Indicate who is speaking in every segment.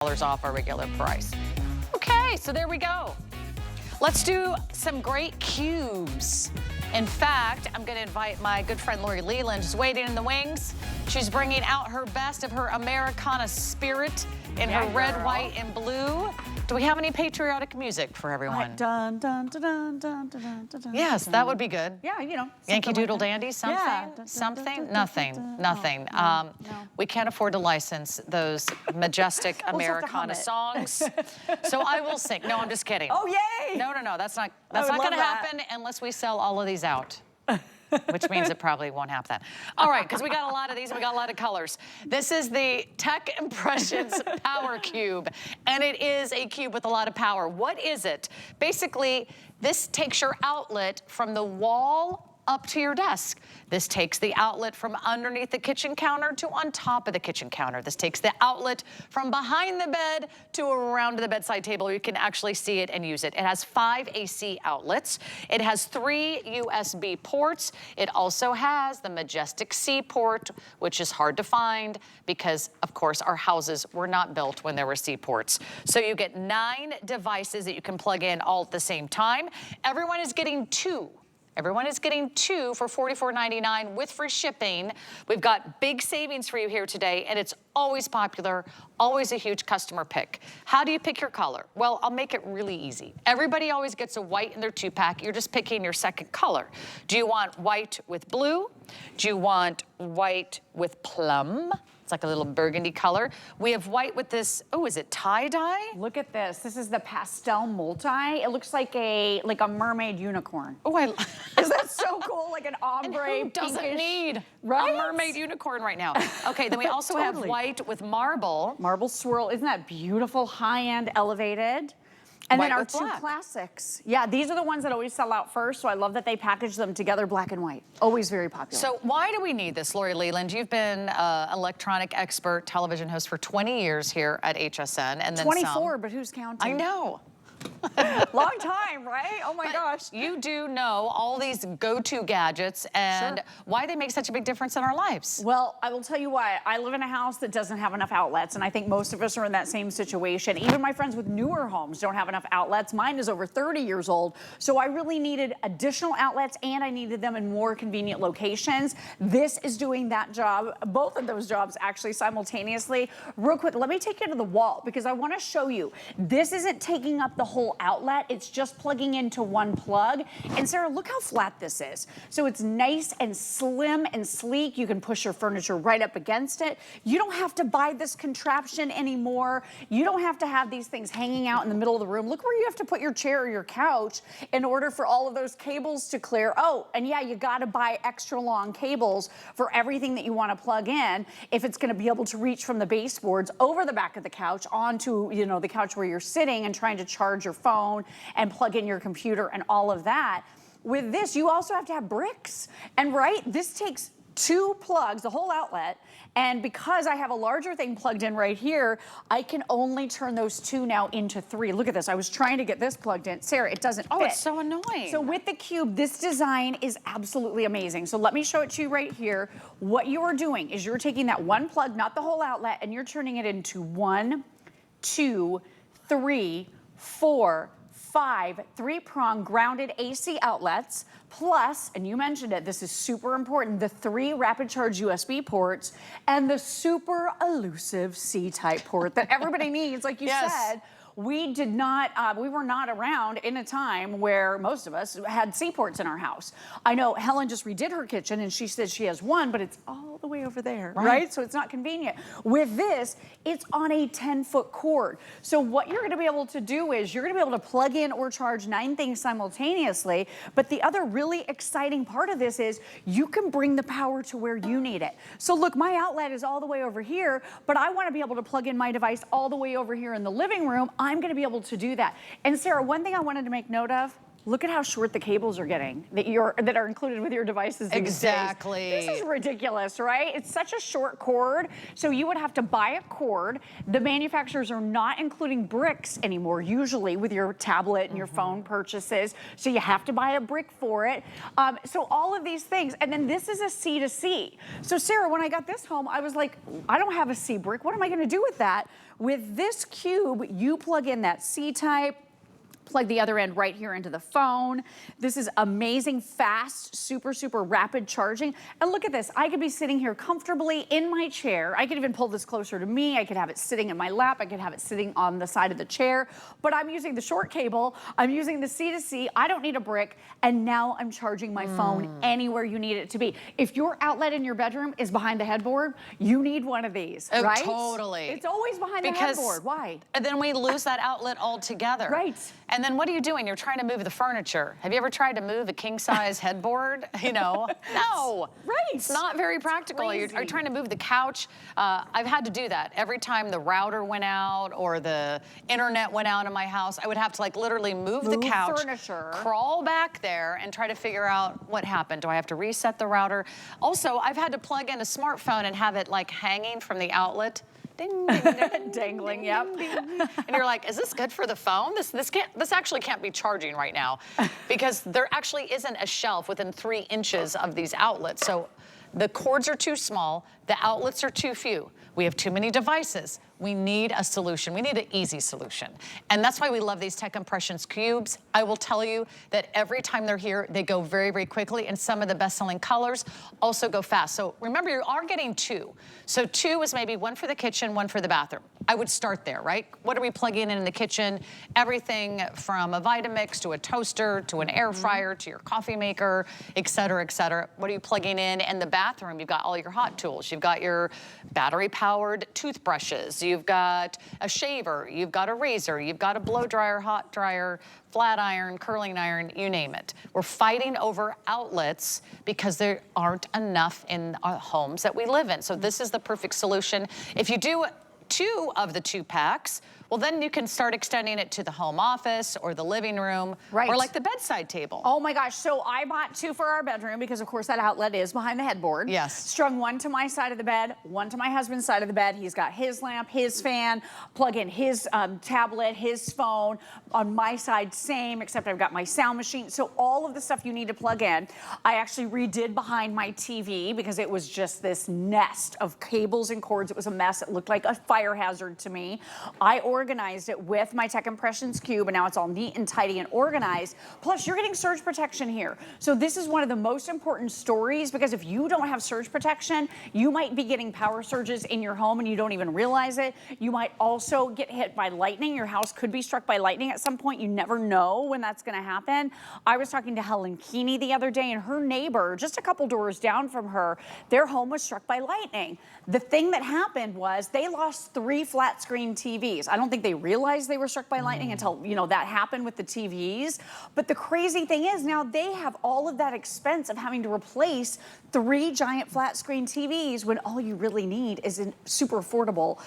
Speaker 1: off our regular price. Okay, so there we go. Let's do some great cubes. In fact, I'm going to invite my good friend Lori Leland, who's waiting in the wings. She's bringing out her best of her Americana spirit in her red, white, and blue. Do we have any patriotic music for everyone?
Speaker 2: Dun, dun, dun, dun, dun, dun, dun, dun,
Speaker 1: yes, that would be good.
Speaker 2: Yeah, you know.
Speaker 1: Yankee Doodle
Speaker 2: like
Speaker 1: Dandy, something?
Speaker 2: Yeah.
Speaker 1: Something? Nothing. Nothing.
Speaker 2: No.
Speaker 1: We can't afford to license those majestic Americana songs. So I will sing. No, I'm just kidding.
Speaker 2: Oh, yay!
Speaker 1: No, that's not going to happen unless we sell all of these out. Which means it probably won't happen. All right, because we got a lot of these, and we got a lot of colors. This is the Tech Impressions Power Cube, and it is a cube with a lot of power. What is it? Basically, this takes your outlet from the wall up to your desk. This takes the outlet from underneath the kitchen counter to on top of the kitchen counter. This takes the outlet from behind the bed to around the bedside table. You can actually see it and use it. It has 5 AC outlets. It has 3 USB ports. It also has the majestic C port, which is hard to find because, of course, our houses were not built when there were C ports. So you get 9 devices that you can plug in all at the same time. Everyone is getting 2. Everyone is getting 2 for $44.99 with free shipping. We've got big savings for you here today, and it's always popular, always a huge customer pick. How do you pick your color? Well, I'll make it really easy. Everybody always gets a white in their 2-pack. You're just picking your second color. Do you want white with blue? Do you want white with plum? It's like a little burgundy color. We have white with this, oh, is it tie-dye?
Speaker 2: Look at this. This is the pastel multi. It looks like a mermaid unicorn.
Speaker 1: Oh,
Speaker 2: Is that so cool? Like an ombre,
Speaker 1: and who doesn't
Speaker 2: pinkish,
Speaker 1: need a
Speaker 2: right?
Speaker 1: mermaid unicorn right now? Okay, then we also have white with marble.
Speaker 2: Marble swirl. Isn't that beautiful? High-end, elevated. And
Speaker 1: White
Speaker 2: then our
Speaker 1: with
Speaker 2: 2
Speaker 1: black.
Speaker 2: classics. Yeah, these are the ones that always sell out first, so I love that they package them together, black and white. Always very popular.
Speaker 1: So why do we need this, Lori Leland? You've been an electronic expert television host for 20 years here at HSN, and then
Speaker 2: 24,
Speaker 1: some.
Speaker 2: but who's counting?
Speaker 1: I know.
Speaker 2: Long time, right? Oh my gosh.
Speaker 1: You do know all these go-to gadgets and why they make such a big difference in our lives.
Speaker 2: Well, I will tell you why. I live in a house that doesn't have enough outlets, and I think most of us are in that same situation. Even my friends with newer homes don't have enough outlets. Mine is over 30 years old, so I really needed additional outlets, and I needed them in more convenient locations. This is doing that job, both of those jobs actually simultaneously. Real quick, let me take you to the wall because I want to show you. This isn't taking up the whole outlet, it's just plugging into one plug. And Sarah, look how flat this is. So it's nice and slim and sleek. You can push your furniture right up against it. You don't have to buy this contraption anymore. You don't have to have these things hanging out in the middle of the room. Look where you have to put your chair or your couch in order for all of those cables to clear. Oh, and yeah, you gotta buy extra long cables for everything that you wanna plug in if it's gonna be able to reach from the baseboards over the back of the couch onto, you know, the couch where you're sitting and trying to charge your phone and plug in your computer and all of that. With this, you also have to have bricks. And this takes 2 plugs, the whole outlet, and because I have a larger thing plugged in right here, I can only turn those 2 now into 3. Look at this. I was trying to get this plugged in. Sarah, it doesn't fit.
Speaker 1: Oh, it's so annoying.
Speaker 2: So with the cube, this design is absolutely amazing. So let me show it to you right here. What you are doing is you're taking that one plug, not the whole outlet, and you're turning it into 1, 2, 3, 4, 5 3-prong grounded AC outlets, plus, and you mentioned it, this is super important, the 3 rapid charge USB ports and the super elusive C-type port that everybody needs, like you said. We did not, we were not around in a time where most of us had C-ports in our house. I know Helen just redid her kitchen and she said she has 1, but it's all the way over there, right? So it's not convenient. With this, it's on a 10-foot cord. So what you're gonna be able to do is you're gonna be able to plug in or charge 9 things simultaneously, but the other really exciting part of this is you can bring the power to where you need it. So look, my outlet is all the way over here, but I wanna be able to plug in my device all the way over here in the living room. I'm gonna be able to do that. And Sarah, one thing I wanted to make note of, Look at how short the cables are getting that are included with your devices these
Speaker 1: Exactly.
Speaker 2: days. This is ridiculous, right? It's such a short cord, so you would have to buy a cord. The manufacturers are not including bricks anymore, usually with your tablet and your phone purchases, so you have to buy a brick for it. So all of these things, and then this is a C to C. So Sarah, when I got this home, I was like, I don't have a C brick. What am I gonna do with that? With this cube, you plug in that C type, plug the other end right here into the phone. This is amazing, fast, super, super rapid charging. And look at this, I could be sitting here comfortably in my chair. I could even pull this closer to me. I could have it sitting in my lap. I could have it sitting on the side of the chair, but I'm using the short cable. I'm using the C to C. I don't need a brick. And now I'm charging my phone anywhere you need it to be. If your outlet in your bedroom is behind the headboard, you need one of these, right?
Speaker 1: Totally.
Speaker 2: It's always behind the headboard. Why?
Speaker 1: And then we lose that outlet altogether.
Speaker 2: Right.
Speaker 1: And then what are you doing? You're trying to move the furniture. Have you ever tried to move a king-size headboard? You know, no.
Speaker 2: Right.
Speaker 1: It's not very practical. You're trying to move the couch. I've had to do that. Every time the router went out or the internet went out in my house, I would have to like literally move the couch,
Speaker 2: furniture,
Speaker 1: crawl back there and try to figure out what happened. Do I have to reset the router? Also, I've had to plug in a smartphone and have it like hanging from the outlet. Ding, ding, ding,
Speaker 2: dangling,
Speaker 1: ding,
Speaker 2: yep.
Speaker 1: ding, ding. And you're like, is this good for the phone? This actually can't be charging right now because there actually isn't a shelf within 3 inches of these outlets. So the cords are too small, the outlets are too few. We have too many devices. We need a solution. We need an easy solution. And that's why we love these Tech Impressions cubes. I will tell you that every time they're here, they go very, very quickly, and some of the best-selling colors also go fast. So remember, you are getting 2. So 2 is maybe 1 for the kitchen, 1 for the bathroom. I would start there, right? What are we plugging in the kitchen? Everything from a Vitamix to a toaster to an air fryer to your coffee maker, et cetera, et cetera. What are you plugging in the bathroom? You've got all your hot tools. You've got your battery-powered toothbrushes. You've got a shaver, you've got a razor, you've got a blow dryer, hot dryer, flat iron, curling iron, you name it. We're fighting over outlets because there aren't enough in our homes that we live in. So this is the perfect solution. If you do 2 of the 2 packs, well, then you can start extending it to the home office or the living room, or like the bedside table.
Speaker 2: Oh my gosh, so I bought 2 for our bedroom because of course that outlet is behind the headboard.
Speaker 1: Yes.
Speaker 2: Strung 1 to my side of the bed, 1 to my husband's side of the bed. He's got his lamp, his fan, plug in his tablet, his phone. On my side, same, except I've got my sound machine. So all of the stuff you need to plug in. I actually redid behind my TV because it was just this nest of cables and cords. It was a mess. It looked like a fire hazard to me. I organized it with my Tech Impressions cube, and now it's all neat and tidy and organized. Plus, you're getting surge protection here. So this is one of the most important stories, because if you don't have surge protection, you might be getting power surges in your home and you don't even realize it. You might also get hit by lightning. Your house could be struck by lightning at some point. You never know when that's gonna happen. I was talking to Helen Keeney the other day, and her neighbor, just a couple doors down from her, their home was struck by lightning. The thing that happened was they lost 3 flat screen TVs. I don't think they realized they were struck by lightning until, you know, that happened with the TVs. But the crazy thing is now they have all of that expense of having to replace 3 giant flat screen TVs when all you really need is a super affordable,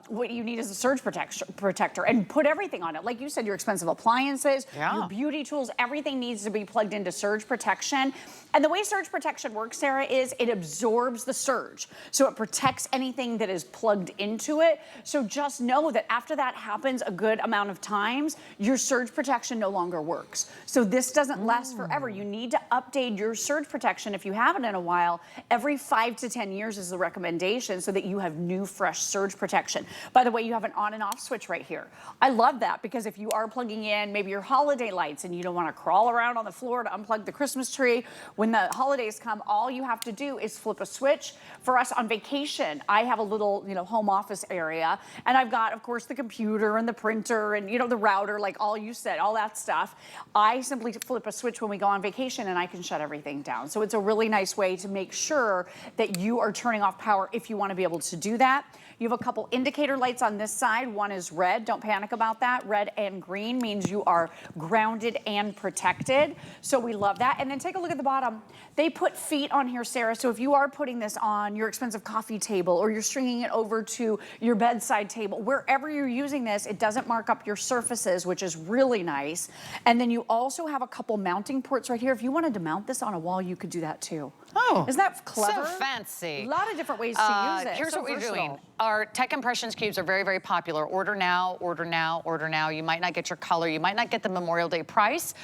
Speaker 2: what you need is a surge protector, and put everything on it. Like you said, your expensive appliances, your beauty tools, everything needs to be plugged into surge protection. And the way surge protection works, Sarah, is it absorbs the surge. So it protects anything that is plugged into it. So just know that after that happens a good amount of times, your surge protection no longer works. So this doesn't last forever. You need to update your surge protection if you haven't in a while. Every 5 to 10 years is the recommendation, so that you have new, fresh surge protection. By the way, you have an on and off switch right here. I love that, because if you are plugging in maybe your holiday lights and you don't want to crawl around on the floor to unplug the Christmas tree, when the holidays come, all you have to do is flip a switch. For us on vacation, I have a little, you know, home office area, and I've got, of course, the computer and the printer and, you know, the router, like all you said, all that stuff. I simply flip a switch when we go on vacation and I can shut everything down. So it's a really nice way to make sure that you are turning off power if you want to be able to do that. You have a couple indicator lights on this side. One is red. Don't panic about that. Red and green means you are grounded and protected. So we love that. And then take a look at the bottom. They put feet on here, Sarah. So if you are putting this on your expensive coffee table or you're stringing it over to your bedside table, wherever you're using this, it doesn't mark up your surfaces, which is really nice. And then you also have a couple mounting ports right here. If you wanted to mount this on a wall, you could do that too.
Speaker 1: Oh,
Speaker 2: isn't that clever?
Speaker 1: So fancy.
Speaker 2: A lot of different ways to use it.
Speaker 1: Here's
Speaker 2: so
Speaker 1: what we're
Speaker 2: versatile.
Speaker 1: doing. Our Tech Impressions cubes are very, very popular. Order now, order now, order now. You might not get your color. You might not get the Memorial Day price,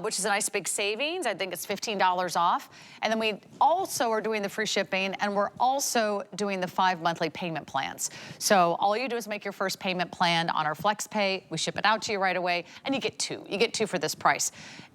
Speaker 1: which is a nice big savings. I think it's $15 off. And then we also are doing the free shipping, and we're also doing the 5 monthly payment plans. So all you do is make your first payment plan on our FlexPay. We ship it out to you right away, and you get two. You get two for this price.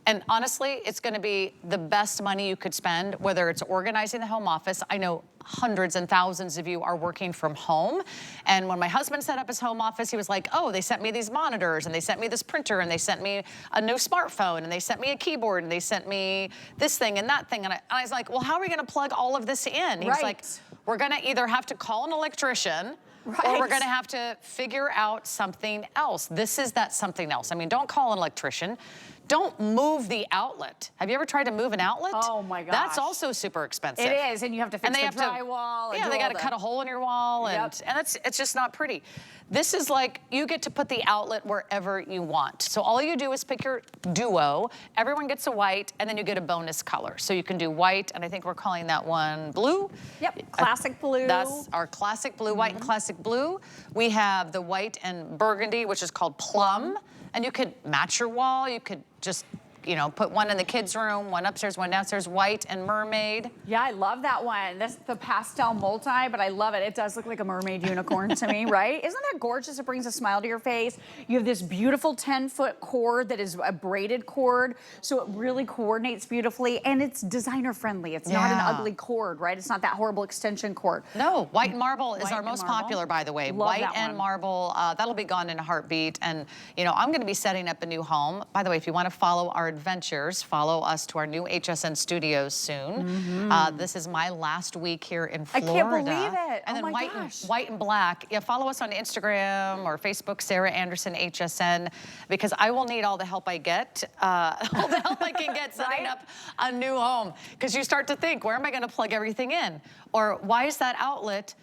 Speaker 1: And honestly, it's going to be the best money you could spend, whether it's organizing the home office. I know hundreds and thousands of you are working from home. And when my husband set up his home office, he was like, oh, they sent me these monitors, and they sent me this printer, and they sent me a new smartphone, and they sent me a keyboard, and they sent me this thing and that thing. And I was like, well, how are we going to plug all of this in? He's like, we're going to either have to call an electrician, or we're going to have to figure out something else. This is that something else. I mean, don't call an electrician. Don't move the outlet. Have you ever tried to move an outlet?
Speaker 2: Oh my gosh.
Speaker 1: That's also super expensive.
Speaker 2: It is, and you have to fix the drywall.
Speaker 1: Yeah, they got to cut a hole in your wall, and it's just not pretty. This is like, you get to put the outlet wherever you want. So all you do is pick your duo. Everyone gets a white, and then you get a bonus color. So you can do white, and I think we're calling that one blue.
Speaker 2: Yep, classic blue.
Speaker 1: That's our classic blue, white and classic blue. We have the white and burgundy, which is called plum. And you could match your wall. You could just, you know, put one in the kids' room, one upstairs, one downstairs, white and mermaid.
Speaker 2: Yeah, I love that one. That's the pastel multi, but I love it. It does look like a mermaid unicorn to me, right? Isn't that gorgeous? It brings a smile to your face. You have this beautiful 10-foot cord that is a braided cord, so it really coordinates beautifully, and it's designer friendly. It's not an ugly cord, right? It's not that horrible extension cord.
Speaker 1: No, white and marble is our most popular, by the way.
Speaker 2: Love
Speaker 1: white
Speaker 2: that
Speaker 1: and
Speaker 2: one.
Speaker 1: marble, that'll be gone in a heartbeat. And, you know, I'm going to be setting up a new home. By the way, if you want to follow our adventures, follow us to our new HSN studios soon. This is my last week here in Florida.
Speaker 2: I can't believe it.
Speaker 1: And then
Speaker 2: oh my
Speaker 1: white and black. Yeah, follow us on Instagram or Facebook, Sarah Anderson HSN, because I will need all the help I get, all the help I can get setting up a new home. Because you start to think, where am I going to plug everything in? Or why is that outlet?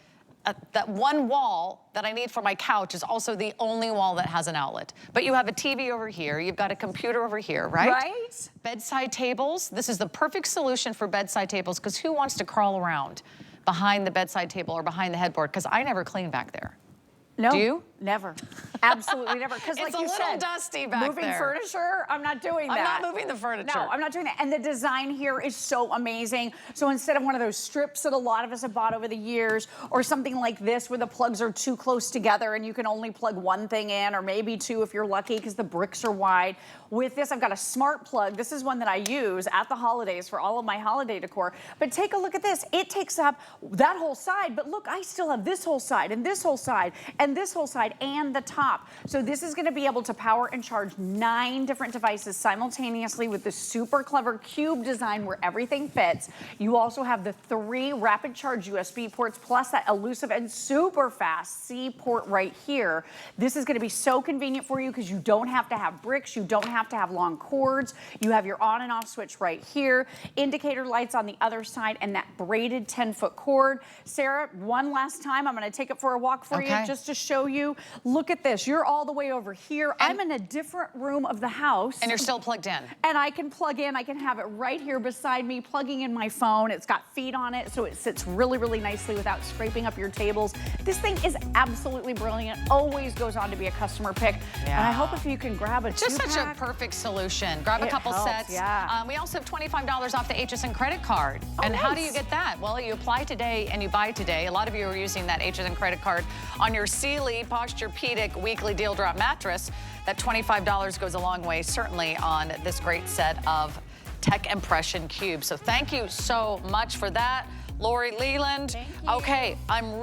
Speaker 1: That one wall that I need for my couch is also the only wall that has an outlet. But you have a TV over here, you've got a computer over here, right?
Speaker 2: Right.
Speaker 1: Bedside tables. This is the perfect solution for bedside tables, because who wants to crawl around behind the bedside table or behind the headboard? Because I never clean back there.
Speaker 2: No.
Speaker 1: Do you?
Speaker 2: Never. Absolutely never. Because like you said,
Speaker 1: it's a little dusty back there.
Speaker 2: Moving furniture, I'm not doing that.
Speaker 1: I'm not moving the furniture.
Speaker 2: No, I'm not doing that. And the design here is so amazing. So instead of one of those strips that a lot of us have bought over the years, or something like this where the plugs are too close together and you can only plug one thing in, or maybe two if you're lucky because the bricks are wide. With this, I've got a smart plug. This is one that I use at the holidays for all of my holiday decor. But take a look at this. It takes up that whole side, but look, I still have this whole side and this whole side and this whole side and the top. So this is going to be able to power and charge 9 different devices simultaneously with the super clever cube design where everything fits. You also have the 3 rapid charge USB ports plus that elusive and super fast C port right here. This is going to be so convenient for you because you don't have to have bricks. You don't have to have long cords. You have your on and off switch right here. Indicator lights on the other side and that braided 10-foot cord. Sarah, one last time, I'm going to take it for a walk for you just to show you. Look at this. You're all the way over here. I'm in a different room of the house.
Speaker 1: And you're still plugged in.
Speaker 2: And I can plug in. I can have it right here beside me, plugging in my phone. It's got feet on it, so it sits really, really nicely without scraping up your tables. This thing is absolutely brilliant. Always goes on to be a customer pick. And I hope if you can grab a
Speaker 1: just
Speaker 2: 2-pack.
Speaker 1: Such a perfect solution. Grab a couple sets. We also have $25 off the HSN credit card. And how do you get that? Well, you apply today and you buy today. A lot of you are using that HSN credit card on your Sealy Posturepedic weekly deal drop mattress. That $25 goes a long way, certainly, on this great set of Tech Impression cubes. So thank you so much for that, Lori Leland.
Speaker 2: Thank you.
Speaker 1: Okay, I'm